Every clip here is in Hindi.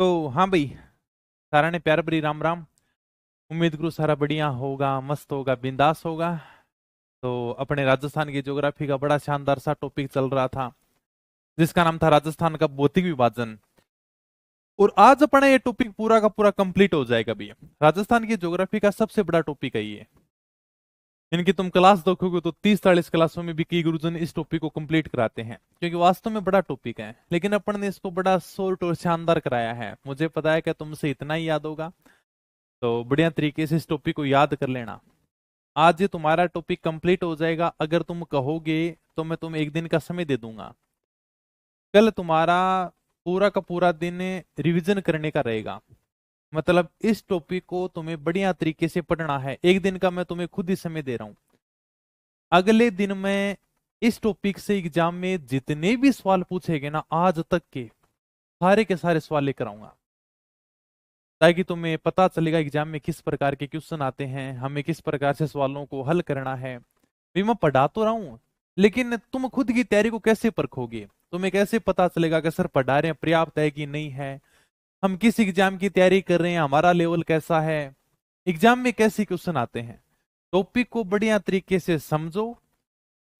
तो हाँ भाई, सारा ने प्यार भरी राम राम। उम्मीद करूँ सारा बढ़िया होगा, मस्त होगा, बिंदास होगा। तो अपने राजस्थान की ज्योग्राफी का बड़ा शानदार सा टॉपिक चल रहा था, जिसका नाम था राजस्थान का भौतिक विभाजन। और आज अपना ये टॉपिक पूरा का पूरा कंप्लीट हो जाएगा भैया। राजस्थान की ज्योग्राफी का सबसे बड़ा टॉपिक है ये। इनकी तुम क्लास देखोगे तो 30-40 क्लासों में भी कई गुरुजन इस टॉपिक को कंप्लीट कराते हैं, क्योंकि वास्तव में बड़ा टॉपिक है। लेकिन अपन ने इसको बड़ा शॉर्ट और शानदार कराया है। मुझे पता है कि तुमसे इतना ही याद होगा, तो बढ़िया तरीके से इस टॉपिक को याद कर लेना। आज ये तुम्हारा टॉपिक कंप्लीट हो जाएगा। अगर तुम कहोगे तो मैं तुम्हें एक दिन का समय दे दूंगा। कल तुम्हारा पूरा का पूरा दिन रिवीजन करने का रहेगा। मतलब इस टॉपिक को तुम्हें बढ़िया तरीके से पढ़ना है। एक दिन का मैं तुम्हें खुद ही समय दे रहा हूं। अगले दिन मैं इस टॉपिक से एग्जाम में जितने भी सवाल पूछेंगे ना आज तक के सारे सवाल लेकर आऊंगा, ताकि तुम्हें पता चलेगा एग्जाम में किस प्रकार के क्वेश्चन आते हैं, हमें किस प्रकार से सवालों को हल करना है। भी मैं पढ़ा तो रहा हूं, लेकिन तुम खुद की तैयारी को कैसे परखोगे? तुम्हें कैसे पता चलेगा कि सर पढ़ा रहे हैं पर्याप्त है कि नहीं है? हम किस एग्जाम की तैयारी कर रहे हैं, हमारा लेवल कैसा है, एग्जाम में कैसे क्वेश्चन आते हैं। टॉपिक को बढ़िया तरीके से समझो,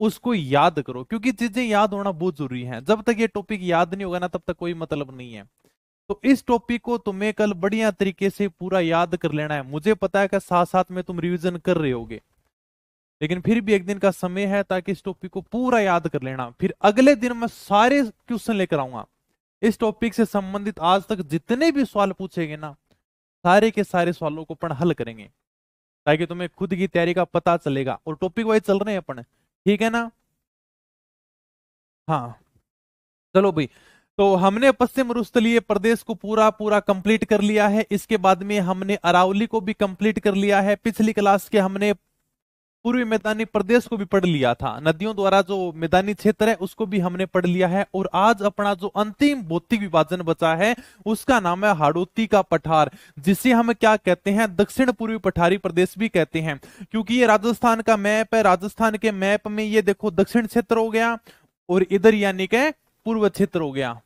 उसको याद करो, क्योंकि चीजें याद होना बहुत जरूरी है। जब तक ये टॉपिक याद नहीं होगा ना, तब तक कोई मतलब नहीं है। तो इस टॉपिक को तुम्हें कल बढ़िया तरीके से पूरा याद कर लेना है। मुझे पता है कि साथ साथ में तुम रिवीजन कर रहे होगे, लेकिन फिर भी एक दिन का समय है, ताकि इस टॉपिक को पूरा याद कर लेना। फिर अगले दिन मैं सारे क्वेश्चन लेकर आऊंगा इस टॉपिक से संबंधित। आज तक जितने भी सवाल पूछेंगे ना, सारे के सारे सवालों को अपन हल करेंगे, ताकि तुम्हें खुद की तैयारी का पता चलेगा। और टॉपिक वाइज चल रहे हैं अपन, ठीक है ना? हाँ, चलो भाई। तो हमने पश्चिम रुस्तलीय प्रदेश को पूरा पूरा कंप्लीट कर लिया है। इसके बाद में हमने अरावली को भी कंप्लीट कर लिया है। पिछली क्लास के हमने पूर्वी मैदानी प्रदेश को भी पढ़ लिया था। नदियों द्वारा जो मैदानी क्षेत्र है उसको भी हमने पढ़ लिया है। और आज अपना जो अंतिम भौतिक विभाजन बचा है, उसका नाम है हाड़ौती का पठार, जिसे हम क्या कहते हैं, दक्षिण पूर्वी पठारी प्रदेश भी कहते हैं। क्योंकि ये राजस्थान का मैप है। राजस्थान के मैप में ये देखो दक्षिण क्षेत्र हो गया, और इधर यानी कि पूर्व क्षेत्र हो गया।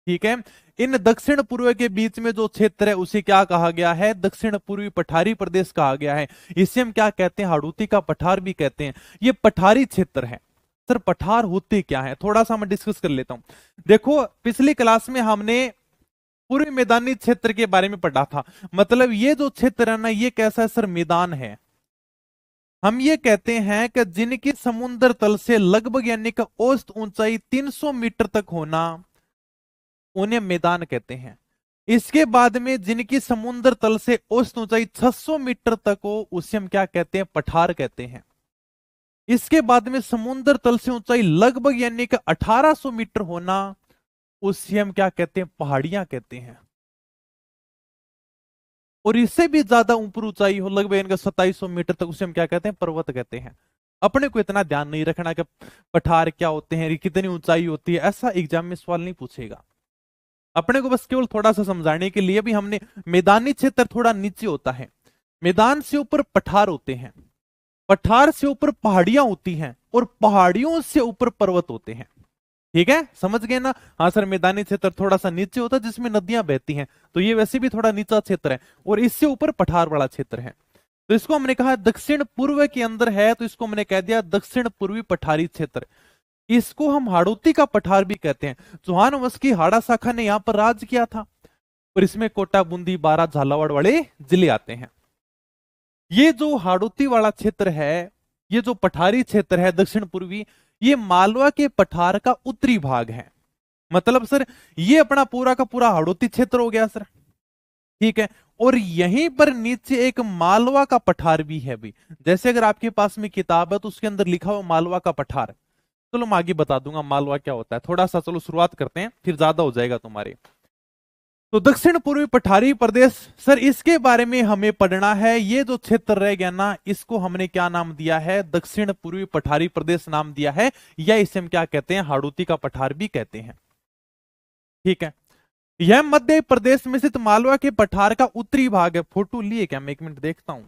ठीक है। इन दक्षिण पूर्व के बीच में जो क्षेत्र है उसे क्या कहा गया है? दक्षिण पूर्वी पठारी प्रदेश कहा गया है। इसे हम क्या कहते हैं? हाड़ौती का पठार भी कहते हैं। ये पठारी क्षेत्र है। सर पठार होते क्या है, थोड़ा सा मैं डिस्कस कर लेता हूं। देखो, पिछली क्लास में हमने पूर्वी मैदानी क्षेत्र के बारे में पढ़ा था। मतलब ये जो क्षेत्र है ना, ये कैसा है सर? मैदान है। हम ये कहते हैं कि जिनकी समुद्र तल से लगभग यानी कि औसत ऊंचाई 300 मीटर तक होना, उन्हें मैदान कहते हैं। इसके बाद में जिनकी समुद्र तल से औसत ऊंचाई 600 मीटर तक हो, उसे हम क्या कहते हैं? पठार कहते हैं। इसके बाद में समुद्र तल से ऊंचाई लगभग यानी कि 1800 मीटर होना, उसे हम क्या कहते हैं? पहाड़ियां कहते हैं। और इससे भी ज्यादा ऊपर ऊंचाई हो, लगभग यानी कि 2700 मीटर तक, उसे हम क्या कहते हैं? पर्वत कहते हैं। अपने को इतना ध्यान नहीं रखना कि पठार क्या होते हैं, कितनी ऊंचाई होती है, ऐसा एग्जाम में सवाल नहीं पूछेगा। अपने को बस केवल थोड़ा सा समझाने के लिए भी हमने, मैदानी क्षेत्र थोड़ा नीचे होता है, मैदान से ऊपर पठार होते हैं, पठार से ऊपर पहाड़ियां होती हैं, और पहाड़ियों से ऊपर पर्वत होते हैं। ठीक है, समझ गए ना? हाँ सर, मैदानी क्षेत्र थोड़ा सा नीचे होता है जिसमें नदियां बहती हैं, तो ये वैसे भी थोड़ा नीचा क्षेत्र है। और इससे ऊपर पठार वाला क्षेत्र है। तो इसको हमने कहा दक्षिण पूर्व के अंदर है, तो इसको हमने कह दिया दक्षिण पूर्वी पठारी क्षेत्र। इसको हम हाड़ौती का पठार भी कहते हैं। चौहान वंश की हाड़ा शाखा ने यहां पर राज किया था, और इसमें कोटा, बूंदी, बारां, झालावाड़ वाले जिले आते हैं। ये जो हाड़ौती वाला क्षेत्र है, ये जो पठारी क्षेत्र है दक्षिण पूर्वी, ये मालवा के पठार का उत्तरी भाग है। मतलब सर, ये अपना पूरा का पूरा हाड़ौती क्षेत्र हो गया सर। ठीक है। और यहीं पर नीचे एक मालवा का पठार भी है भी। जैसे अगर आपके पास में किताब है तो उसके अंदर लिखा हुआ मालवा का पठार। चलो मैं आगे बता दूंगा मालवा क्या होता है, थोड़ा सा चलो शुरुआत करते हैं, फिर ज्यादा हो जाएगा तुम्हारे। तो दक्षिण पूर्वी पठारी प्रदेश, सर इसके बारे में हमें पढ़ना है। ये जो क्षेत्र रह गया ना, इसको हमने क्या नाम दिया है? दक्षिण पूर्वी पठारी प्रदेश नाम दिया है, या इसे हम क्या कहते हैं? हाड़ौती का पठार भी कहते हैं। ठीक है। यह मध्य प्रदेश में स्थित मालवा के पठार का उत्तरी भाग है। फोटो लिए क्या? मैं एक मिनट देखता हूं।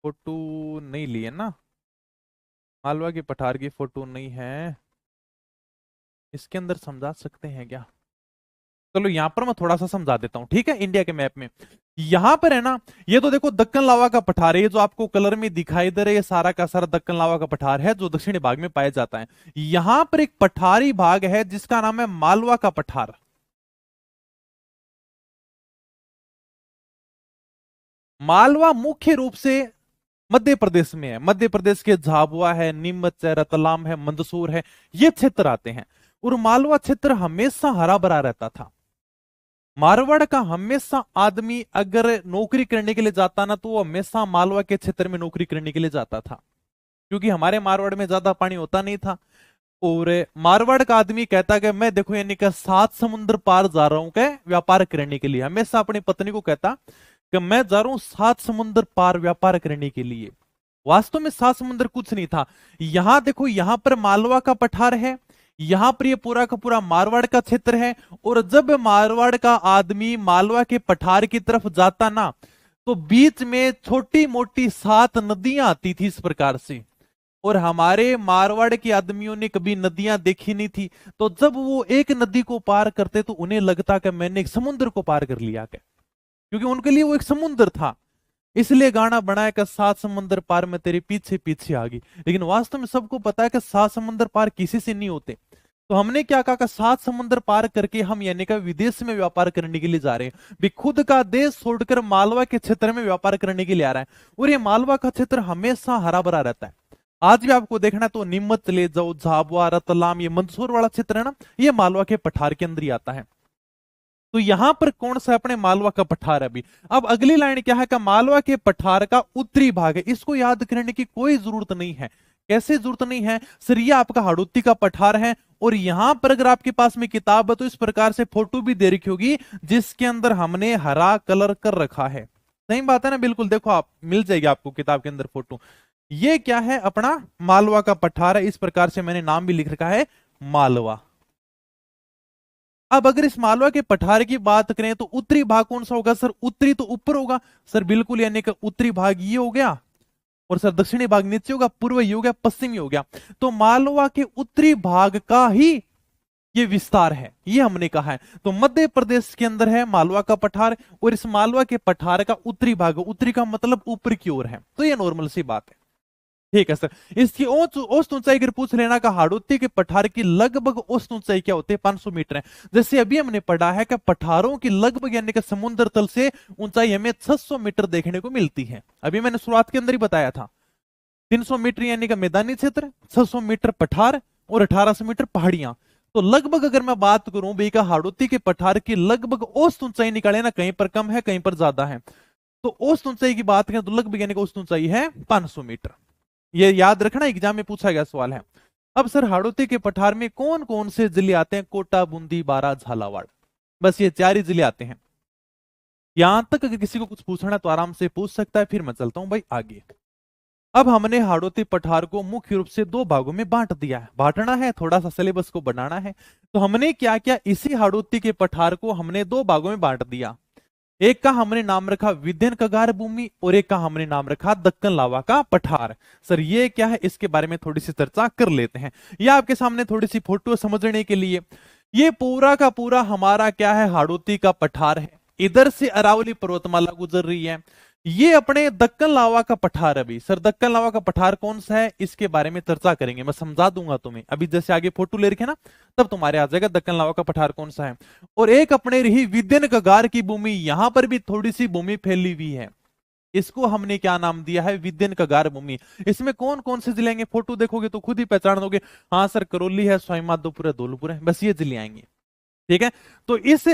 फोटो नहीं लिए ना, मालवा के पठार की फोटो नहीं है। इसके अंदर समझा सकते हैं क्या? चलो यहां पर मैं थोड़ा सा समझा देता हूं, ठीक है। इंडिया के मैप में यहां पर है ना, ये तो देखो दक्कन लावा का पठार है, ये जो आपको कलर में दिखाई दे रहा है ये सारा का सारा दक्कन लावा का पठार है जो दक्षिणी भाग में पाया जाता है। यहां पर एक पठारी भाग है जिसका नाम है मालवा का पठार। मालवा मुख्य रूप से मध्य प्रदेश में है, मध्य प्रदेश के झाबुआ है, नीमच है, रतलाम है, मंदसौर है, ये क्षेत्र आते हैं। और मालवा क्षेत्र हमेशा हरा भरा रहता था। मारवाड़ का हमेशा आदमी अगर नौकरी करने के लिए जाता ना, तो वो हमेशा मालवा के क्षेत्र में नौकरी करने के लिए जाता था, क्योंकि हमारे मारवाड़ में ज्यादा पानी होता नहीं था। और मारवाड़ का आदमी कहता कि मैं देखो यानी कि 7 समुद्र पार जा रहा हूं क्या व्यापार करने के लिए, हमेशा अपनी पत्नी को कहता कि मैं जा रहा हूं 7 समुद्र पार व्यापार करने के लिए। वास्तव में 7 समुद्र कुछ नहीं था। यहां देखो, यहां पर मालवा का पठार है, यहां पर ये पूरा का पूरा मारवाड़ का क्षेत्र है। और जब मारवाड़ का आदमी मालवा के पठार की तरफ जाता ना, तो बीच में छोटी मोटी 7 नदियां आती थी इस प्रकार से। और हमारे मारवाड़ के आदमियों ने कभी नदियां देखी नहीं थी, तो जब वो एक नदी को पार करते तो उन्हें लगता कि मैंने एक समुद्र को पार कर लिया क्या, क्योंकि उनके लिए वो एक समुद्र था। इसलिए गाना बनाया कि 7 समुद्र पार में तेरे पीछे पीछे आ गई। लेकिन वास्तव में सबको पता है कि 7 समुद्र पार किसी से नहीं होते। तो हमने क्या कहा कि 7 समुद्र पार करके हम यानी कि विदेश में व्यापार करने के लिए जा रहे हैं, भी खुद का देश छोड़कर मालवा के क्षेत्र में व्यापार करने के लिए आ रहा है। और ये मालवा का क्षेत्र हमेशा हरा भरा रहता है। आज भी आपको देखना तो नीमच ले जाओ, झाबुआ, रतलाम, ये मंदसौर वाला क्षेत्र है ना, ये मालवा के पठार के अंदर ही आता है। तो यहां पर कौन सा अपने मालवा का पठार है अभी। अब अगली लाइन क्या है कि मालवा के पठार का उत्तरी भाग है। इसको याद करने की कोई जरूरत नहीं है। कैसे जरूरत नहीं है सर, ये आपका हाड़ौती का पठार है। और यहां पर अगर आपके पास में किताब है तो इस प्रकार से फोटो भी दे रखी होगी जिसके अंदर हमने हरा कलर कर रखा है। सही बात है ना, बिल्कुल देखो आप मिल जाएगी आपको किताब के अंदर फोटो। ये क्या है, अपना मालवा का पठार है। इस प्रकार से मैंने नाम भी लिख रखा है, मालवा। अब अगर इस मालवा के पठार की बात करें तो उत्तरी भाग कौन सा होगा सर, उत्तरी तो ऊपर होगा सर, बिल्कुल, यानी कि उत्तरी भाग ये हो गया। और सर दक्षिणी भाग नीचे होगा, पूर्व ये हो गया, पश्चिमी हो गया। तो मालवा के उत्तरी भाग का ही ये विस्तार है, ये हमने कहा है। तो मध्य प्रदेश के अंदर है मालवा का पठार, और इस मालवा के पठार का उत्तरी भाग, उत्तरी का मतलब ऊपर की ओर है। तो ये नॉर्मल सी बात है, ठीक है सर। इसकी औसत ऊंचाई अगर पूछ लेना का हाड़ौती के पठार की लगभग औसत ऊंचाई क्या होती है, 500 मीटर है। जैसे अभी हमने पढ़ा है कि पठारों की लगभग यानी कि समुद्र तल से ऊंचाई हमें 600 मीटर देखने को मिलती है। अभी मैंने शुरुआत के अंदर ही बताया था, 300 मीटर यानी कि मैदानी क्षेत्र, 600 मीटर पठार और 1800 मीटर पहाड़ियां। तो लगभग अगर मैं बात करूं भाई का हाड़ौती के पठार की लगभग औसत ऊंचाई निकाले ना, कहीं पर कम है कहीं पर ज्यादा है। तो औसत ऊंचाई की बात करें तो लगभग यानी कि औसत ऊंचाई है 500 मीटर। ये याद रखना, एग्जाम में पूछा गया सवाल है। अब सर हाड़ौती के पठार में कौन कौन से जिले आते हैं, कोटा, बूंदी, बारा, झालावाड़, बस ये 4 ही जिले आते हैं। यहां तक अगर किसी को कुछ पूछना है तो आराम से पूछ सकता है, फिर मैं चलता हूं भाई आगे। अब हमने हाड़ौती पठार को मुख्य रूप से 2 भागों में बांट दिया है, बांटना है, थोड़ा सा सिलेबस को बनाना है। तो हमने क्या किया, इसी हाड़ौती के पठार को हमने 2 भागों में बांट दिया। एक का हमने नाम रखा विंध्य कगार भूमि और एक का हमने नाम रखा दक्कन लावा का पठार। सर ये क्या है, इसके बारे में थोड़ी सी चर्चा कर लेते हैं। ये आपके सामने थोड़ी सी फोटो समझने के लिए, ये पूरा का पूरा हमारा क्या है, हाड़ौती का पठार है। इधर से अरावली पर्वतमाला गुजर रही है। ये अपने दक्कन लावा का पठार। अभी सर दक्कन लावा का पठार कौन सा है, इसके बारे में चर्चा करेंगे, मैं समझा दूंगा तुम्हें। अभी जैसे आगे फोटो ले रखे ना, तब तुम्हारे आ जाएगा दक्कन लावा का पठार कौन सा है। और एक अपने रही विंध्य कगार की भूमि, यहां पर भी थोड़ी सी भूमि फैली हुई है। इसको हमने क्या नाम दिया है, विंध्य कगार भूमि। इसमें कौन कौन से जिले आएंगे, फोटो देखोगे तो खुद ही पहचान दोगे। हाँ सर, करौली है, सवाई माधोपुर है, धौलपुर है, बस ये जिले आएंगे, ठीक है। तो इस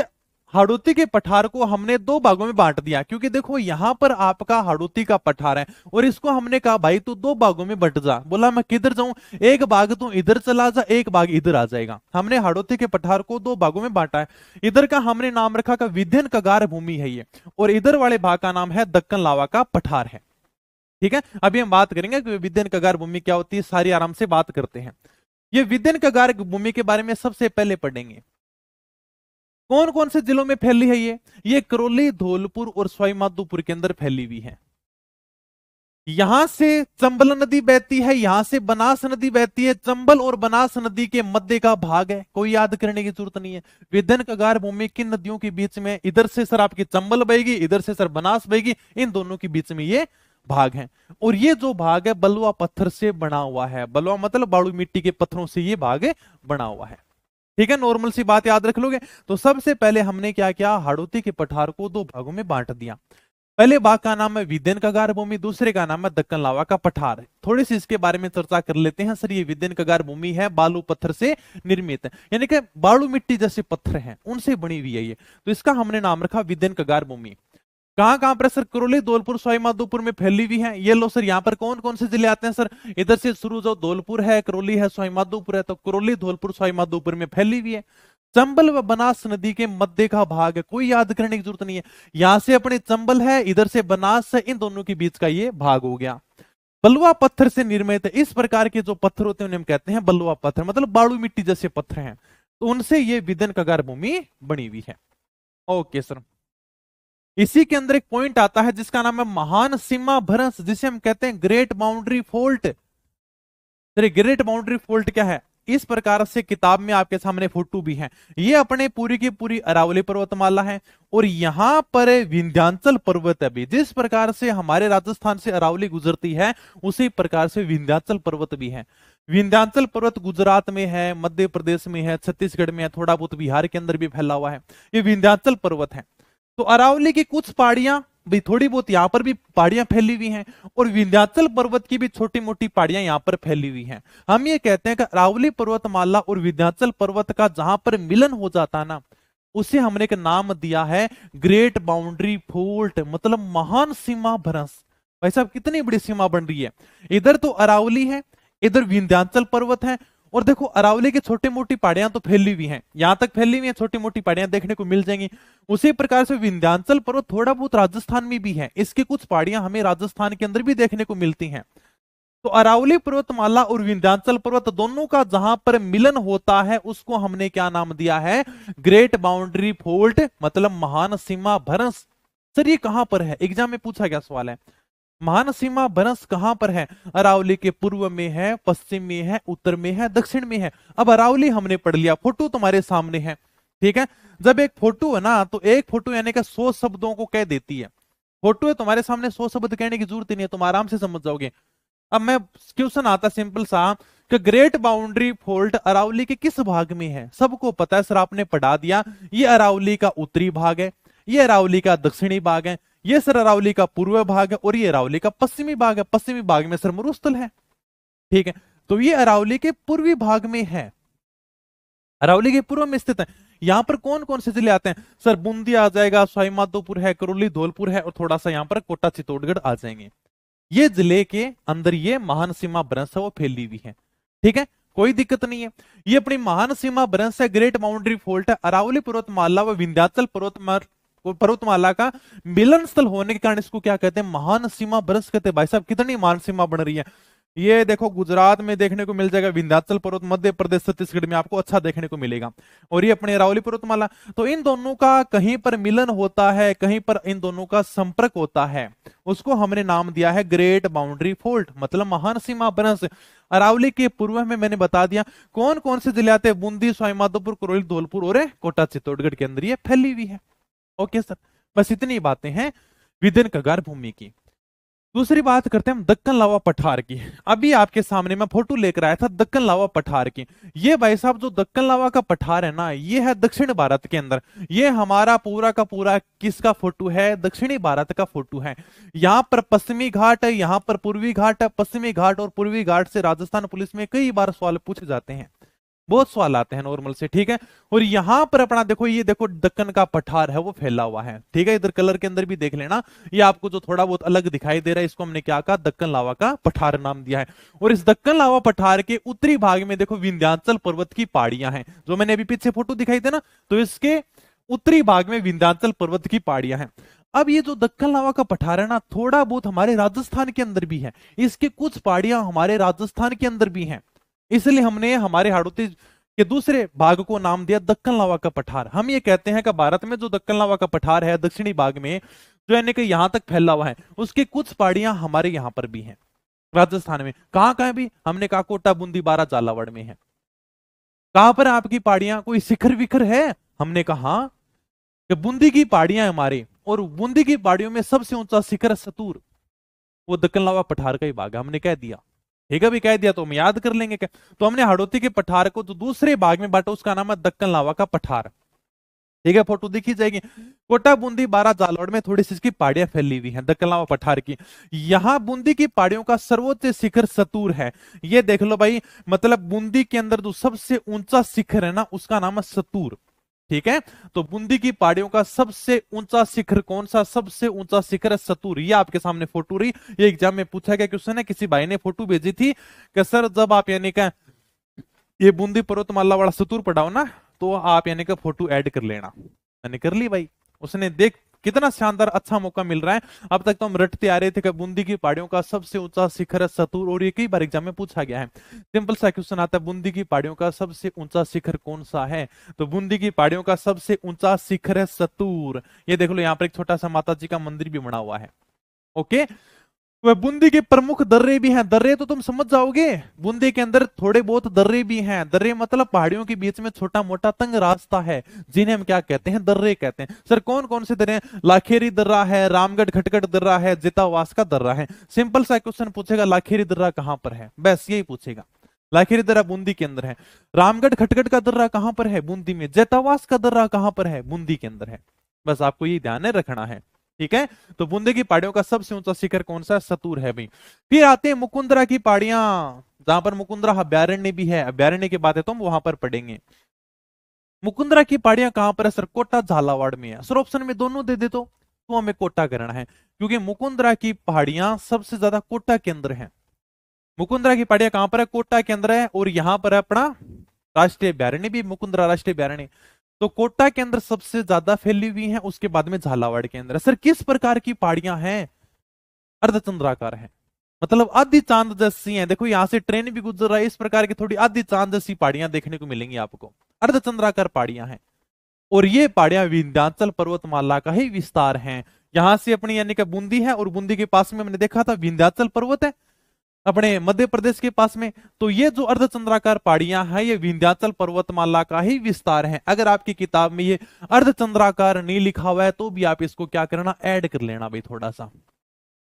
हाड़ौती के पठार को हमने 2 भागों में बांट दिया, क्योंकि देखो यहां पर आपका हाड़ौती का पठार है और इसको हमने कहा भाई तू 2 भागों में बंट जा। बोला मैं किधर जाऊं, एक भाग तू इधर चला जा, एक भाग इधर आ जाएगा। हमने हाड़ौती के पठार को 2 भागों में बांटा है। इधर का हमने नाम रखा का विंध्य कगार भूमि है ये, और इधर वाले भाग का नाम है दक्कन लावा का पठार है, ठीक है। अभी हम बात करेंगे कि विंध्य कगार भूमि क्या होती है, सारी आराम से बात करते हैं। ये विंध्य कगार भूमि के बारे में सबसे पहले पढ़ेंगे। कौन कौन से जिलों में फैली है ये करौली, धौलपुर और सवाई माधोपुर के अंदर फैली हुई है। यहां से चंबल नदी बहती है, यहां से बनास नदी बहती है। चंबल और बनास नदी के मध्य का भाग है, कोई याद करने की जरूरत नहीं है। विंध्यन कगार भूमि किन नदियों के बीच में? इधर से सर आपकी चंबल बहेगी, इधर से सर बनास बहेगी, इन दोनों के बीच में ये भाग है। और ये जो भाग है बलुआ पत्थर से बना हुआ है। बलुआ मतलब बालू मिट्टी के पत्थरों से ये भाग बना हुआ है। ठीक है, नॉर्मल सी बात याद रख लोगे। तो सबसे पहले हमने क्या किया, हाड़ौती के पठार को दो भागों में बांट दिया। पहले भाग का नाम है विंध्यन कगार भूमि, दूसरे का नाम है दक्कन लावा का पठार। थोड़ी सी इसके बारे में चर्चा कर लेते हैं। सर ये विंध्यन कगार भूमि है, बालू पत्थर से निर्मित है, यानी कि बालू मिट्टी जैसे पत्थर हैं उनसे बनी हुई है ये। तो इसका हमने नाम रखा विंध्यन कगार भूमि। कहां पर सर? करौली, धौलपुर, सवाईमाधोपुर में फैली हुई है। ये लो सर, यहाँ पर कौन कौन से जिले आते हैं सर? इधर से शुरू जो धौलपुर है, करौली है, सवाईमाधोपुर है, तो करौली, धौलपुर, सवाईमाधोपुर में फैली हुई है। चंबल व बनास नदी के मध्य का भाग है, कोई याद करने की जरूरत नहीं है। यहां से अपने चंबल है, इधर से बनास है, इन दोनों के बीच का ये भाग हो गया। बलुआ पत्थर से निर्मित है। इस प्रकार के जो पत्थर होते हैं उन्हें हम कहते हैं बलुआ पत्थर, मतलब बालू मिट्टी जैसे पत्थर हैं, तो उनसे ये विंध्यन कगार भूमि बनी हुई है। ओके सर, इसी के अंदर एक पॉइंट आता है जिसका नाम है महान सीमा भ्रंश, जिसे हम कहते हैं great boundary fault. Great boundary fault क्या है? इस प्रकार से किताब में आपके सामने फोटो भी है। ये अपने पूरी की पूरी अरावली पर्वतमाला है और यहां पर विंध्याचल पर्वत है भी। जिस प्रकार से हमारे राजस्थान से अरावली गुजरती है उसी प्रकार से विंध्याचल पर्वत भी है। विंध्याचल पर्वत गुजरात में है, मध्य प्रदेश में है, छत्तीसगढ़ में है, थोड़ा बहुत बिहार के अंदर भी फैला हुआ है। ये विंध्याचल पर्वत है। तो अरावली की कुछ पहाड़ियां भी, थोड़ी बहुत यहां पर भी पहाड़ियां फैली हुई हैं और विंध्याचल पर्वत की भी छोटी मोटी पहाड़ियां यहां पर फैली हुई हैं। हम ये कहते हैं कि अरावली पर्वतमाला और विंध्याचल पर्वत का जहां पर मिलन हो जाता ना, उसे हमने एक नाम दिया है ग्रेट बाउंड्री फॉल्ट, मतलब महान सीमा भ्रंश। भाई साहब कितनी बड़ी सीमा बन रही है। इधर तो अरावली है, इधर विंध्याचल पर्वत है, और देखो अरावली की छोटी मोटी पहाड़ियां तो फैली हुई हैं, यहां तक फैली हुई हैं, छोटी मोटी पहाड़ियां देखने को मिल जाएंगी। उसी प्रकार से विंध्याचल पर्वत थोड़ा बहुत राजस्थान में भी है, इसकी कुछ पहाड़ियां हमें राजस्थान के अंदर भी देखने को मिलती हैं। तो अरावली पर्वतमाला और विंध्याचल पर्वत दोनों का जहां पर मिलन होता है उसको हमने क्या नाम दिया है? ग्रेट बाउंड्री फॉल्ट, मतलब महान सीमा भ्रंश। सर ये कहां पर है? एग्जाम में पूछा गया सवाल है। महान सीमा भ्रंश कहां पर है? अरावली के पूर्व में है, पश्चिम में है, उत्तर में है, दक्षिण में है। अब अरावली हमने पढ़ लिया, फोटो तुम्हारे सामने है। ठीक है, जब एक फोटो है ना तो एक फोटो यानी कि 100 शब्दों को कह देती है। फोटो है तुम्हारे सामने, 100 शब्द कहने की जरूरत ही नहीं है, तुम आराम से समझ जाओगे। अब मैं क्वेश्चन आता सिंपल सा कि ग्रेट बाउंड्री फॉल्ट अरावली के किस भाग में है? सबको पता है सर, आपने पढ़ा दिया। ये अरावली का उत्तरी भाग है, ये अरावली का दक्षिणी भाग है, ये सर अरावली का पूर्व भाग है, और ये अरावली का पश्चिमी भाग है। पश्चिमी भाग में सर मरुस्थल है। ठीक है, तो ये अरावली के पूर्वी भाग में है, अरावली के पूर्व में स्थित है। यहां पर कौन कौन से जिले आते हैं सर? बूंदी आ जाएगा, सवाईमाधोपुर है, करौली, धौलपुर है, और थोड़ा सा यहां पर कोटा चित्तौड़गढ़ आ जाएंगे। ये जिले के अंदर ये महान सीमा भ्रंश है वो फैली हुई है। ठीक है, कोई दिक्कत नहीं है। ये अपनी महान सीमा भ्रंश है, ग्रेट बाउंड्री फॉल्ट है। अरावली पर्वतमाला व विंध्याचल पर्वतमाला का मिलन स्थल होने के कारण इसको क्या कहते हैं? महान सीमा भ्रंश कहते हैं। भाई साहब कितनी महान सीमा बन रही है। ये देखो गुजरात में देखने को मिल जाएगा विंध्याचल पर्वत, मध्य प्रदेश, छत्तीसगढ़ में आपको अच्छा देखने को मिलेगा, और ये अपने अरावली पर्वतमाला। तो इन दोनों का कहीं पर मिलन होता है, कहीं पर इन दोनों का संपर्क होता है, उसको हमने नाम दिया है ग्रेट बाउंड्री फॉल्ट, मतलब महान सीमा भ्रंश। अरावली के पूर्व में मैंने बता दिया कौन कौन से जिले आते हैं, बूंदी, सवाईमाधोपुर, करौली, धौलपुर और कोटा चित्तौड़गढ़ के अंदर ये फैली हुई है। ओके सर, बस इतनी बातें हैं विंध्यन कगार भूमि की। दूसरी बात करते हैं हम दक्कन लावा पठार की। अभी आपके सामने मैं फोटो लेकर आया था दक्कन लावा पठार की। ये भाई साहब जो दक्कन लावा का पठार है ना, ये है दक्षिण भारत के अंदर। ये हमारा पूरा का पूरा किसका फोटो है? दक्षिणी भारत का फोटो है। यहाँ पर पश्चिमी घाट है, यहाँ पर पूर्वी घाट है। पश्चिमी घाट और पूर्वी घाट से राजस्थान पुलिस में कई बार सवाल पूछे जाते हैं, बहुत सवाल आते हैं नॉर्मल से। ठीक है, और यहां पर अपना देखो, ये देखो दक्कन का पठार है वो फैला हुआ है। ठीक है, इधर कलर के अंदर भी देख लेना, ये आपको जो थोड़ा बहुत अलग दिखाई दे रहा है इसको हमने क्या कहा? दक्कन लावा का पठार नाम दिया है। और इस दक्कन लावा पठार के उत्तरी भाग में देखो विंध्याचल पर्वत की पहाड़ियां हैं, जो मैंने अभी पीछे फोटो दिखाई थे ना, तो इसके उत्तरी भाग में विंध्याचल पर्वत की पहाड़ियां हैं। अब ये जो दक्कन लावा का पठार है ना, थोड़ा बहुत हमारे राजस्थान के अंदर भी है, इसके कुछ पहाड़ियां हमारे राजस्थान के अंदर भी हैं, इसलिए हमने हमारे हाड़ौती के दूसरे भाग को नाम दिया दक्कन लावा का पठार। हम ये कहते हैं कि भारत में जो दक्कन लावा का पठार है दक्षिणी भाग में, जो यानी कि यहां तक फैला हुआ है, उसकी कुछ पहाड़ियां हमारे यहां पर भी हैं राजस्थान में। कहां कहां भी? हमने कहा कोटा, बूंदी, बारा, झालावाड़ में है। कहां पर है आपकी पहाड़ियां? कोई शिखर विखर है? हमने कहा कि बूंदी की पहाड़ियां हमारे, और बूंदी की पहाड़ियों में सबसे ऊंचा शिखर है सतूर, वो दक्कन लावा पठार का ही भाग है। हमने कह दिया, ठीक है भी कह दिया तो हम याद कर लेंगे क्या। तो हमने हाड़ौती के पठार को जो दूसरे भाग में बांटा, उसका नाम है दक्कन लावा का पठार। ठीक है, फोटो दिखी जाएगी। कोटा, बूंदी, बारा, जालौर में थोड़ी सी इसकी पहाड़ियां फैली हुई हैं, दक्कन लावा पठार की। यहां बूंदी की पहाड़ियों का सर्वोच्च शिखर सतूर है। ये देख लो भाई, मतलब बूंदी के अंदर जो सबसे ऊंचा शिखर है ना, उसका नाम है सतूर। ठीक है, तो बूंदी की पहाड़ियों का सबसे ऊंचा शिखर कौन सा? सबसे ऊंचा शिखर है सतूर। ये आपके सामने फोटो रही, ये एग्जाम में पूछा गया क्वेश्चन है, किसी भाई ने फोटो भेजी थी कि सर जब आप यानी का ये बूंदी पर्वतमाला वाला सतूर पढ़ाओ ना, तो आप यानी का फोटो ऐड कर लेना। मैंने कर ली भाई। उसने देख कितना शानदार अच्छा मौका मिल रहा है। अब तक तो हम रटते आ रहे थे कि बूंदी की पहाड़ियों का सबसे ऊंचा शिखर है सतूर, और ये कई बार एग्जाम में पूछा गया है। सिंपल सा क्वेश्चन आता है, बूंदी की पहाड़ियों का सबसे ऊंचा शिखर कौन सा है? तो बूंदी की पहाड़ियों का सबसे ऊंचा शिखर है सतूर। ये देख लो, यहाँ पर एक छोटा सा माता जी का मंदिर भी बना हुआ है। ओके, वह बूंदी के प्रमुख दर्रे भी हैं। दर्रे तो तुम समझ जाओगे, बूंदी के अंदर थोड़े बहुत दर्रे भी हैं। दर्रे मतलब पहाड़ियों के बीच में छोटा मोटा तंग रास्ता है, जिन्हें हम क्या कहते हैं? दर्रे कहते हैं। सर कौन कौन से दर्रे हैं? लाखेरी दर्रा है, रामगढ़ खटगढ़ दर्रा है, जितावास का दर्रा है। सिंपल सा क्वेश्चन पूछेगा, लाखेरी दर्रा कहां पर है, बस यही पूछेगा। लाखेरी दर्रा बूंदी के अंदर है। रामगढ़ खटगढ़ का दर्रा कहां पर है? बूंदी में। जैतावास का दर्रा कहां पर है? बूंदी के अंदर है। बस आपको ये ध्यान में रखना है। ठीक है, तो बूंदी की पहाड़ियों का सबसे ऊंचा शिखर कौन सा? सतूर है भाई। फिर आते हैं मुकुंदरा की पहाड़ियां, जहां पर मुकुंदरा अभ्यारण्य भी है। अभ्यारण्य की बात है तो हम वहां पर पढ़ेंगे। मुकुंदरा की पहाड़ियां कहां पर है सर? कोटा, झालावाड़ में है। सर ऑप्शन में दोनों दे दे तो हमें कोटा करना है, क्योंकि मुकुंदरा की पहाड़ियां सबसे ज्यादा कोटा के अंदर है। मुकुंदरा की पहाड़ियां कहां पर है? कोटा के अंदर है। और यहां पर है अपना राष्ट्रीय अभ्यारण्य भी, मुकुंदरा राष्ट्रीय अभ्यारण्य। तो कोटा के अंदर सबसे ज्यादा फैली हुई है, उसके बाद में झालावाड़ के अंदर। सर किस प्रकार की पहाड़ियां हैं? अर्धचंद्राकार है, मतलब आधी चांद जैसी है। देखो यहां से ट्रेन भी गुजर रहा है, इस प्रकार की थोड़ी आधी चांद जैसी पहाड़ियां देखने को मिलेंगी आपको। अर्धचंद्राकार पहाड़ियां हैं, और ये पहाड़ियां विंध्याचल पर्वतमाला का ही विस्तार हैं। यहां से अपनी यानी कि बूंदी है, और बूंदी के पास में मैंने देखा था विंध्याचल पर्वत है अपने मध्य प्रदेश के पास में। तो ये जो अर्धचंद्राकार पहाड़ियां हैं, ये विंध्याचल पर्वतमाला का ही विस्तार है। अगर आपकी किताब में ये अर्धचंद्राकार नहीं लिखा हुआ है, तो भी आप इसको क्या करना? ऐड कर लेना भाई थोड़ा सा।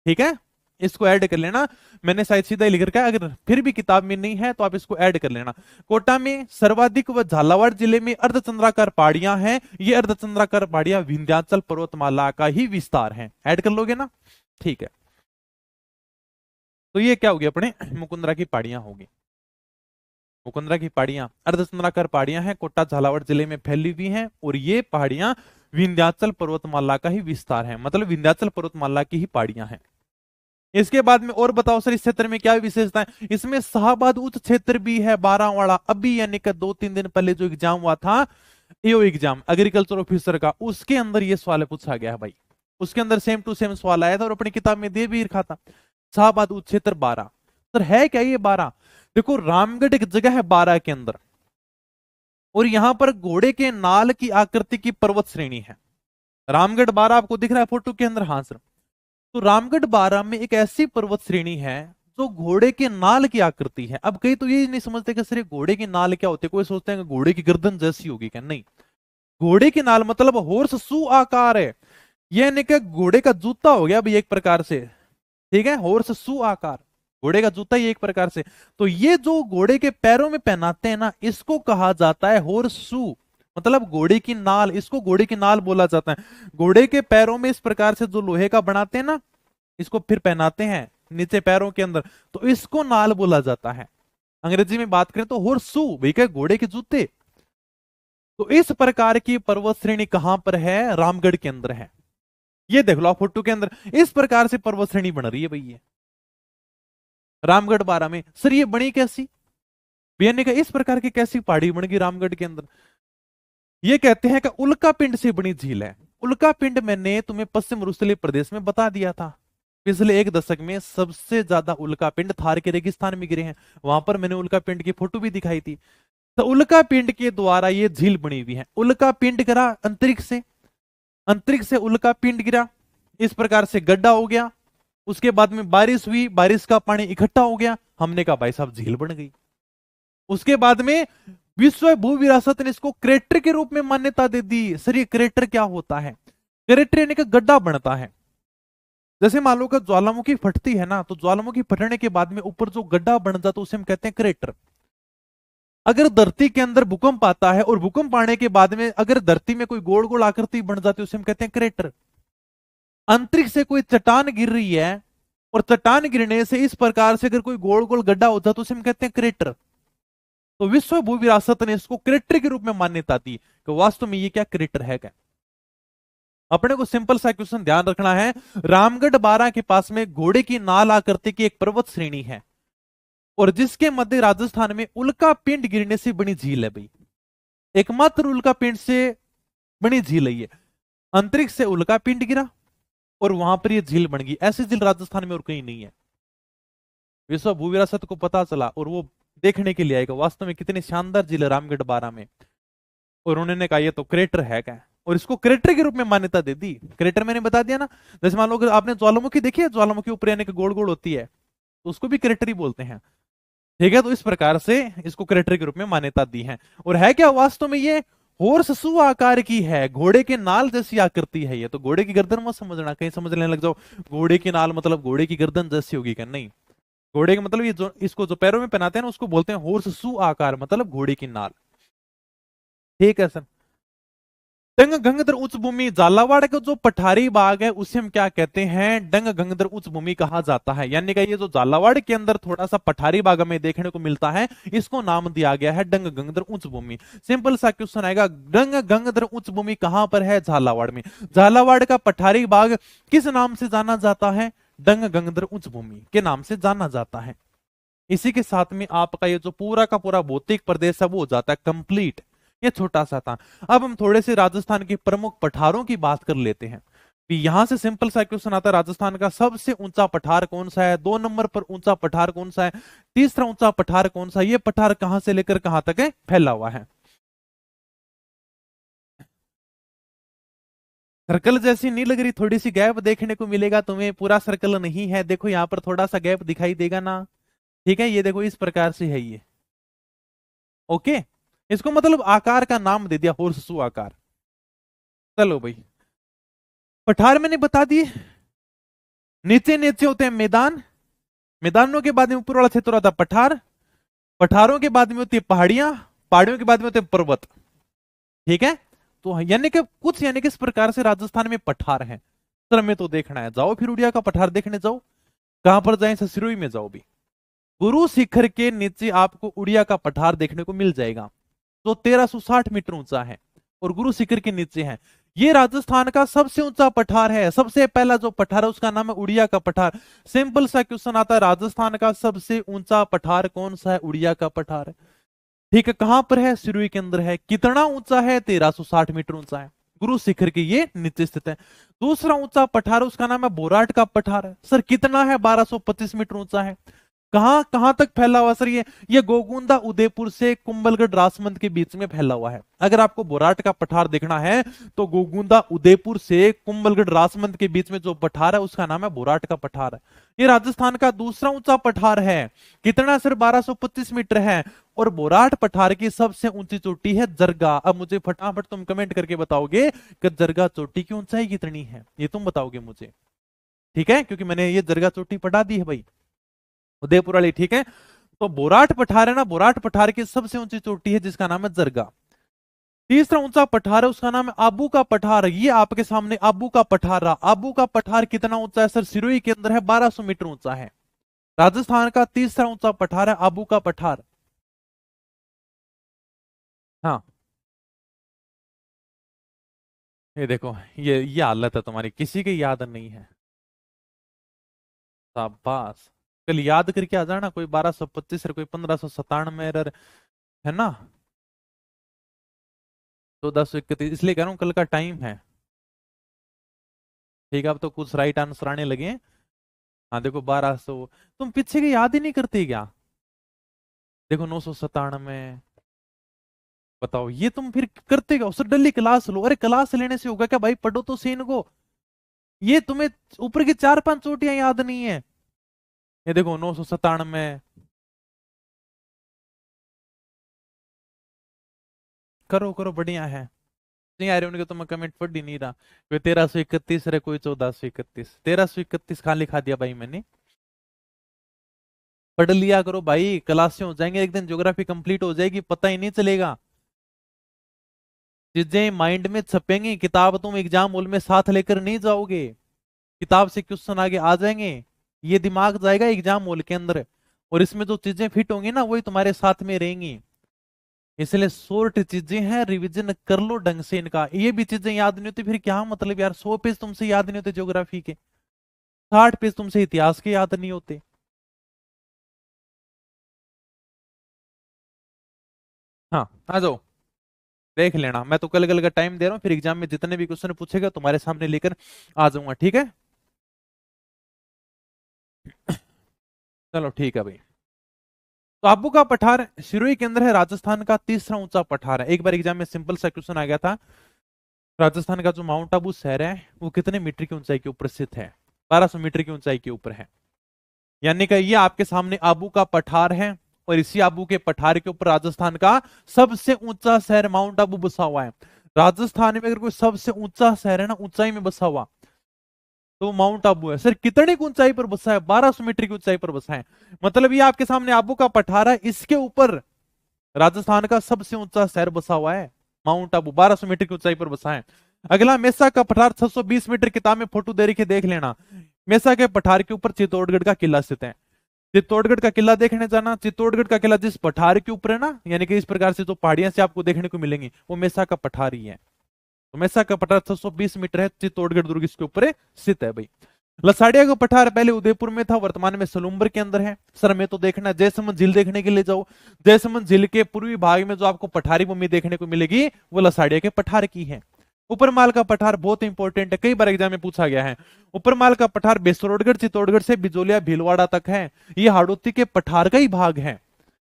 ठीक है, इसको ऐड कर लेना। मैंने शायद सीधा ही लिख रखा है, अगर फिर भी किताब में नहीं है तो आप इसको ऐड कर लेना। कोटा में सर्वाधिक व झालावाड़ जिले में अर्धचंद्राकार पहाड़ियां हैं। ये अर्धचंद्राकार पहाड़ियां विंध्याचल पर्वतमाला का ही विस्तार है। ऐड कर लोगे ना? ठीक है, तो ये क्या होगी? अपने मुकुंदरा की पहाड़ियां होगी। मुकुंदरा की पहाड़ियां अर्धचंद्राकार पहाड़ियां हैं, कोटा झालावाड़ जिले में फैली हुई हैं, और ये पहाड़ियां विंध्याचल पर्वतमाला का ही विस्तार है, मतलब विंध्याचल पर्वतमाला की ही पहाड़ियां हैं। इसके बाद में और बताओ सर, इस क्षेत्र में क्या विशेषता है? इसमें शाहबाद उच्च क्षेत्र भी है, बारावाड़ा। अभी यानी कि 2-3 दिन पहले जो एग्जाम हुआ था, एओ एग्जाम एग्रीकल्चर ऑफिसर का, उसके अंदर ये सवाल पूछा गया है भाई। उसके अंदर सेम टू सेम सवाल आया था, और अपनी किताब में दे भी रखा था। शाहबाद उच्च क्षेत्र 12। सर है क्या ये 12? देखो रामगढ़ एक जगह है 12 के अंदर, और यहां पर घोड़े के नाल की आकृति की पर्वत श्रेणी है। रामगढ़ 12 आपको दिख रहा है फोटो के अंदर? हाँ सर। तो रामगढ़ 12 में एक ऐसी पर्वत श्रेणी है जो घोड़े के नाल की आकृति है। अब कई तो ये नहीं समझते कि सर घोड़े की नाल क्या होती है, कोई सोचते हैं कि घोड़े की गर्दन जैसी होगी क्या? नहीं, घोड़े की नाल मतलब हॉर्स शू आकार है। यह नहीं कि घोड़े का जूता हो गया भाई एक प्रकार से। ठीक है, हॉर्स शू आकार, घोड़े का जूता ही एक प्रकार से। तो ये जो घोड़े के पैरों में पहनाते हैं ना, इसको कहा जाता है हॉर्स शू, मतलब घोड़े की नाल। इसको घोड़े की नाल बोला जाता है। घोड़े के पैरों में इस प्रकार से जो लोहे का बनाते हैं ना, इसको फिर पहनाते हैं नीचे पैरों के अंदर, तो इसको नाल बोला जाता है। अंग्रेजी में बात करें तो हॉर्स शू, भाई क्या घोड़े के जूते। तो इस प्रकार की पर्वत श्रेणी कहां पर है? रामगढ़ के अंदर है। ये देख लो आप फोटो के अंदर, इस प्रकार से पर्वत श्रेणी बन रही है भाई ये रामगढ़ 12 में। सर ये बनी कैसी? भैया ने कहा इस प्रकार की कैसी पहाड़ी बन गई रामगढ़ के अंदर? ये कहते हैं कि उल्का पिंड से बनी झील है। उल्का पिंड मैंने तुम्हें पश्चिम रुस्तली प्रदेश में बता दिया था। पिछले 1 दशक में सबसे ज्यादा उल्का पिंड थार के रेगिस्तान में गिरे हैं। वहां पर मैंने उल्का पिंड की फोटो भी दिखाई थी। तो उल्का पिंड के द्वारा ये झील बनी हुई है। उल्का पिंड गिरा अंतरिक्ष से, अंतरिक्ष से उल्का पिंड गिरा, इस प्रकार से गड्ढा हो गया, उसके बाद में बारिश हुई, बारिश का पानी इकट्ठा हो गया, हमने कहा भाई साहब झील बन गई। उसके बाद में विश्व भू विरासत ने इसको क्रेटर के रूप में मान्यता दे दी। सर ये क्रेटर क्या होता है? क्रेटर यानी कि गड्ढा बनता है। जैसे मान लो कि ज्वालामुखी फटती है ना, तो ज्वालामुखी फटने के बाद में ऊपर जो गड्ढा बन जाता है उसे हम कहते हैं क्रेटर। अगर धरती के अंदर भूकंप आता है और भूकंप आने के बाद में अगर धरती में कोई गोल गोल आकृति बन जाती है उसे हम कहते हैं क्रेटर। अंतरिक्ष से कोई चट्टान गिर रही है और चट्टान गिरने से इस प्रकार से अगर कोई गोल गोल गड्ढा होता है तो उसे हम कहते हैं क्रेटर। तो विश्व भू विरासत ने इसको क्रेटर के रूप में मान्यता दी कि वास्तव में ये क्या क्रेटर है क्या। अपने को सिंपल सा क्वेश्चन ध्यान रखना है, रामगढ़ बारा के पास में घोड़े की नाल आकृति की एक पर्वत श्रेणी है और जिसके मध्य राजस्थान में उल्का पिंड गिरने से बनी झील है भाई। एकमात्र उल्का पिंड से बनी झील है ये। अंतरिक्ष से उल्का पिंड गिरा और वहां पर ये झील बन गई। ऐसी झील राजस्थान में और कहीं नहीं है। विश्व भू विरासत को पता चला और वो देखने के लिए आएगा वास्तव में कितनी शानदार झील है रामगढ़ बारा में, और उन्होंने कहा ये तो क्रेटर है क्या, और इसको क्रेटर के रूप में मान्यता दे दी। क्रेटर मैंने बता दिया ना, जैसे मान लो आपने ज्वालामुखी देखी है, ज्वालामुखी ऊपर यानी कि गोल गोल होती है, तो उसको भी क्रेटर ही बोलते हैं। ठीक है, तो इस प्रकार से इसको क्रेटर के रूप में मान्यता दी है। और है क्या वास्तव में ये हॉर्सशू आकार की है, घोड़े के नाल जैसी आकृति है ये। तो घोड़े की गर्दन मत समझना, कहीं समझ लेने लग जाओ घोड़े की नाल मतलब घोड़े की गर्दन जैसी होगी क्या, नहीं। घोड़े का मतलब ये जो इसको जो पैरों में पहनाते हैं ना उसको बोलते हैं हॉर्सशू आकार, मतलब घोड़े की नाल। ठीक है सर। डंग गंगधर उच्च भूमि, झालावाड़ का जो पठारी बाग है उसे हम क्या कहते हैं, डंग गंगधर उच्च भूमि कहा जाता है। यानी कि ये जो झालावाड़ के अंदर थोड़ा सा पठारी बाग हमें देखने को मिलता है, इसको नाम दिया गया है डंग गंगधर उच्च भूमि। सिंपल सा क्वेश्चन आएगा, डंग गंगधर उच्च भूमि कहां पर है? झालावाड़ में। झालावाड़ का पठारी बाग किस नाम से जाना जाता है? डंग गंगधर उच्च भूमि के नाम से जाना जाता है। इसी के साथ में आपका ये जो पूरा का पूरा भौतिक प्रदेश है वो हो जाता है कंप्लीट। ये छोटा सा था। अब हम थोड़े से राजस्थान के प्रमुख पठारों की बात कर लेते हैं। यहां से सिंपल सा क्वेश्चन आता है, राजस्थान का सबसे ऊंचा पठार कौन सा है? 2 नंबर पर ऊंचा पठार कौन सा है? तीसरा ऊंचा पठार कौन सा है? ये पठार कहां से लेकर कहां तक है फैला हुआ है? सर्कल जैसी नहीं लग रही, थोड़ी सी गैप देखने को मिलेगा तुम्हें, पूरा सर्कल नहीं है। देखो यहाँ पर थोड़ा सा गैप दिखाई देगा ना। ठीक है, ये देखो इस प्रकार से है ये। ओके, इसको मतलब आकार का नाम दे दिया हॉर्सशू आकार। चलो भाई, पठार मैंने बता दिए। नीचे नीचे होते हैं मैदान, मैदानों के बाद में ऊपर वाला क्षेत्र होता है पठार, पठारों के बाद में होती है पहाड़ियां, पहाड़ियों के बाद में होते हैं पर्वत। ठीक है, तो यानी कि कुछ यानी कि इस प्रकार से राजस्थान में पठार है। सर हमें तो देखना है, जाओ फिर उड़िया का पठार देखने जाओ। कहां पर जाए? सिरोही में जाओ भी। गुरु शिखर के नीचे आपको उड़िया का पठार देखने को मिल जाएगा, जो 1360 मीटर ऊंचा है और गुरु शिखर के नीचे है। ये राजस्थान का सबसे ऊंचा पठार है। सबसे पहला जो पठार है उसका नाम है उड़िया का पठार। सिंपल सा क्वेश्चन आता है, राजस्थान का सबसे ऊंचा पठार कौन सा है? उड़िया का पठार है। ठीक है, कहां पर है? सिरोही के अंदर है। कितना ऊंचा है? 1360 मीटर ऊंचा है। गुरु शिखर के ये नीचे स्थित है। दूसरा ऊंचा पठार उसका नाम है बोराट का पठार है। सर कितना है? 1225 मीटर ऊंचा है। कहां कहां तक फैला हुआ सर? ये गोगुंदा उदयपुर से कुंभलगढ़ राजमंद के बीच में फैला हुआ है। अगर आपको बोराट का पठार देखना है तो गोगुंदा उदयपुर से कुंभलगढ़ राजमंद के बीच में जो पठार है उसका नाम है बोराट का पठार है। ये राजस्थान का दूसरा ऊंचा पठार है। कितना सर? 1225 मीटर है। और बोराट पठार की सबसे ऊंची चोटी है जरगा। अब मुझे फटाफट तुम कमेंट करके बताओगे कि जरगा चोटी की ऊंचाई कितनी है, ये तुम बताओगे मुझे। ठीक है, क्योंकि मैंने ये जरगा चोटी पढ़ा दी है भाई उदयपुर वाली। ठीक है, तो बोराट पठार है ना, बोराट पठार की सबसे ऊंची चोटी है जिसका नाम है जरगा। तीसरा ऊंचा पठार है उसका नाम है आबू का पठार। ये आपके सामने आबू का पठार रहा। आबू का पठार कितना ऊंचा है सर? सिरोही के अंदर है, 1200 मीटर ऊंचा है। राजस्थान का तीसरा ऊंचा पठार है आबू का पठार। हाँ, ये देखो, ये हालत है तुम्हारी, किसी की याद नहीं है। शाबाश, कल याद करके आ जाना। कोई 1225 कोई 1597 है ना, 1431, इसलिए कह रहा हूं कल का टाइम है। ठीक है, अब तो कुछ राइट आंसर आने लगे हैं। हाँ देखो 1200, तुम पीछे की याद ही नहीं करती क्या? देखो 997, बताओ ये तुम फिर करते क्या? उससे डली क्लास लो। अरे क्लास लेने से होगा क्या भाई? पढ़ो तो सीन को। ये तुम्हें ऊपर की 4-5 चोटियां याद नहीं है। ये देखो 997, करो करो बढ़िया है। नहीं आ रहे उनके तो मैं कमेंट पढ़ ही नहीं रहा। कोई 1331 रे, कोई 1431। 1331 कहाँ लिखा दिया भाई मैंने? पढ़ लिया करो भाई, क्लास से हो जाएंगे एक दिन, ज्योग्राफी कंप्लीट हो जाएगी, पता ही नहीं चलेगा। चीजें माइंड में छपेंगी, किताब तुम एग्जाम हॉल में साथ लेकर नहीं जाओगे, किताब से क्वेश्चन आगे आ जाएंगे, ये दिमाग जाएगा एग्जाम हॉल के अंदर, और इसमें जो चीजें फिट होंगी ना वही तुम्हारे साथ में रहेंगी। इसलिए शॉर्ट चीजें हैं, रिवीजन कर लो ढंग से इनका। ये भी चीजें याद नहीं होती फिर क्या मतलब यार, 100 पेज तुमसे याद नहीं होते ज्योग्राफी के, 60 पेज तुमसे इतिहास के याद नहीं होते। हाँ आ जाओ, देख लेना, मैं तो कल कल का टाइम दे रहा हूँ, फिर एग्जाम में जितने भी क्वेश्चन पूछेगा तुम्हारे सामने लेकर आ जाऊंगा, ठीक है? चलो ठीक है भाई। तो आबू का पठार सिरोही के अंदर है, राजस्थान का तीसरा ऊंचा पठार है। एक बार एग्जाम में सिंपल सा क्वेश्चन आ गया था, राजस्थान का जो माउंट आबू शहर है वो कितने मीटर की ऊंचाई के ऊपर स्थित है? 1200 मीटर की ऊंचाई के ऊपर है। यानी कि ये आपके सामने आबू का पठार है, और इसी आबू के पठार के ऊपर राजस्थान का सबसे ऊंचा शहर माउंट आबू बसा हुआ है। राजस्थान में अगर कोई सबसे ऊंचा शहर है ना, ऊंचाई में बसा हुआ, तो वो माउंट आबू है। सर कितने की ऊंचाई पर बसा है? 1200 मीटर की ऊंचाई पर बसा है। मतलब ये आपके सामने आबू का पठार है, इसके ऊपर राजस्थान का सबसे ऊंचा शहर बसा हुआ है माउंट आबू, 1200 मीटर की ऊंचाई पर बसा है। अगला मेसा का पठार 620 मीटर, किताब में फोटो दे रखी, देख लेना। मेसा के पठार के ऊपर चित्तौड़गढ़ का किला स्थित है। चित्तौड़गढ़ का किला देखने जाना। चित्तौड़गढ़ का किला जिस पठार के ऊपर है ना, यानी कि इस प्रकार से जो पहाड़ियां से आपको देखने को मिलेंगी वो मेसा का पठार ही है। तो मेसा का पठार 620 मीटर है, चित्तौड़गढ़ दुर्ग इसके ऊपर स्थित है भाई। लसाड़िया का पठार पहले उदयपुर में था, वर्तमान में सलूम्बर के अंदर है। सर मैं तो देखना जयसमंद झील देखने के लिए जाओ, जयसमंद झील के पूर्वी भाग में जो आपको पठारी भूमि देखने को मिलेगी वो लसाड़िया के पठार की है। उपरमाल का पठार बहुत इंपॉर्टेंट है, कई बार एग्जाम में पूछा गया है। उपरमाल का पठार बेसरोडगढ़ चित्तौड़गढ़ से बिजोलिया भीलवाड़ा तक है। ये हाड़ौती के पठार का ही भाग है।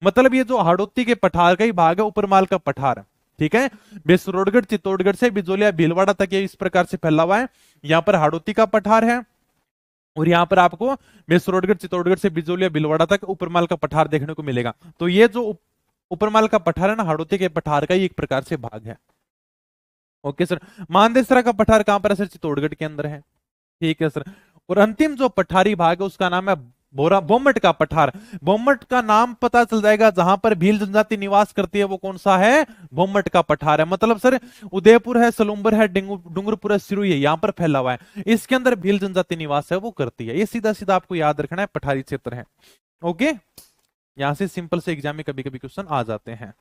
मतलब ये जो हाड़ौती के पठार का ही भाग है उपरमाल का पठार, ठीक है? बेसरोडगढ़ चित्तौड़गढ़ से बिजोलिया भीलवाड़ा तक ये इस प्रकार से फैला हुआ है। यहाँ पर हाड़ौती का पठार है, और यहाँ पर आपको बेसरोडगढ़ चित्तौड़गढ़ से बिजोलिया भीलवाड़ा तक उपरमाल का पठार देखने को मिलेगा। तो ये जो उपरमाल का पठार है ना, हाड़ौती के पठार का ही एक प्रकार से भाग है। Okay sir. मानदेसरा का पठार कहां पर है सर? चित्तौड़गढ़ के अंदर है, ठीक है सर। और अंतिम जो पठारी भाग है उसका नाम है बोरा बोमट का पठार। बोमट का नाम पता चल जाएगा, जहां पर भील जनजाति निवास करती है वो कौन सा है? बोमट का पठार है। मतलब सर उदयपुर है, सलूम्बर है, डूंगरपुर है, सिरोही है, यहां पर फैला हुआ है, इसके अंदर भील जनजाति निवास है वो करती है। ये सीधा सीधा आपको याद रखना है, पठारी क्षेत्र है। ओके, यहां से सिंपल से एग्जाम में कभी कभी क्वेश्चन आ जाते हैं।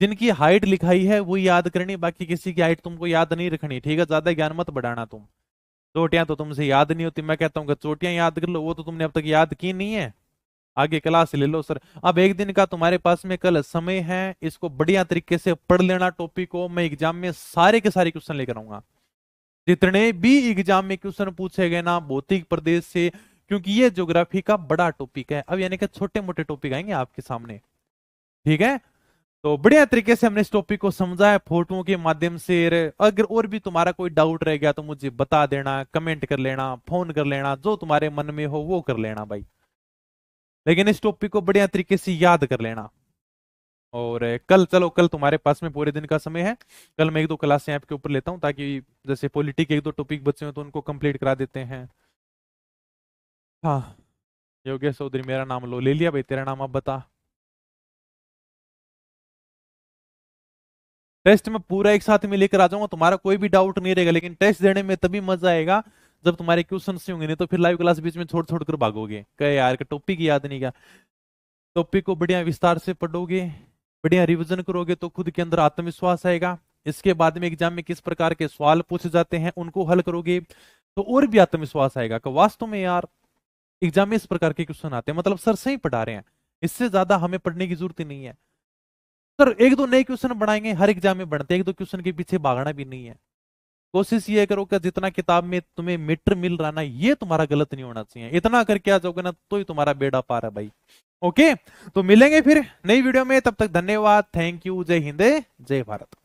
जिनकी हाइट लिखाई है वो याद करनी, बाकी किसी की हाइट तुमको याद नहीं रखनी, ठीक है? ज्यादा ज्ञान मत बढ़ाना तुम। चोटियां तो तुमसे याद नहीं होती, मैं कहता हूँ कि चोटियां याद कर लो, वो तो तुमने अब तक याद की नहीं है। आगे क्लास ले लो सर। अब एक दिन का तुम्हारे पास में कल समय है, इसको बढ़िया तरीके से पढ़ लेना टॉपिक को। मैं एग्जाम में सारे के सारे क्वेश्चन लेकर आऊंगा, जितने भी एग्जाम में क्वेश्चन पूछे गए ना भौतिक प्रदेश से, क्योंकि ये ज्योग्राफी का बड़ा टॉपिक है। अब यानी कि छोटे मोटे टॉपिक आएंगे आपके सामने, ठीक है? तो बढ़िया तरीके से हमने इस टॉपिक को समझा है फोटोओं के माध्यम से। अगर और भी तुम्हारा कोई डाउट रह गया तो मुझे बता देना, कमेंट कर लेना, फोन कर लेना, जो तुम्हारे मन में हो वो कर लेना भाई। लेकिन इस टॉपिक को बढ़िया तरीके से याद कर लेना। और कल चलो, कल तुम्हारे पास में पूरे दिन का समय है, कल मैं 1-2 क्लासें आपके ऊपर लेता हूँ, ताकि जैसे पॉलिटी के 1-2 टॉपिक बचे हो तो उनको कंप्लीट करा देते हैं। हाँ, योगेश चौधरी मेरा नाम लो, ले लिया भाई, तेरा नाम अब बता। टेस्ट में पूरा एक साथ में लेकर आ जाऊंगा, तुम्हारा कोई भी डाउट नहीं रहेगा, लेकिन टेस्ट देने में तभी मजा आएगा जब तुम्हारे क्वेश्चन से होंगे, नहीं तो फिर लाइव क्लास बीच में छोड़ छोड़ कर भागोगे, कहे यार का टॉपिक याद नहीं। क्या टॉपिक को बढ़िया विस्तार से पढ़ोगे, बढ़िया रिवीजन करोगे तो खुद के अंदर आत्मविश्वास आएगा। इसके बाद में एग्जाम में किस प्रकार के सवाल पूछे जाते हैं उनको हल करोगे तो और भी आत्मविश्वास आएगा कि वास्तव में यार एग्जाम में इस प्रकार के क्वेश्चन आते हैं, मतलब सर सही पढ़ा रहे हैं, इससे ज्यादा हमें पढ़ने की जरूरत ही नहीं है। सर 1-2 नए क्वेश्चन बढ़ाएंगे, हर एग्जाम में बढ़ते हैं, 1-2 क्वेश्चन के पीछे भागना भी नहीं है। कोशिश ये करो कि जितना किताब में तुम्हें मीटर मिल रहा ना, ये तुम्हारा गलत नहीं होना चाहिए। इतना करके आ जाओगे ना तो ही तुम्हारा बेड़ा पार है भाई। ओके, तो मिलेंगे फिर नई वीडियो में, तब तक धन्यवाद, थैंक यू, जय हिंद, जय भारत।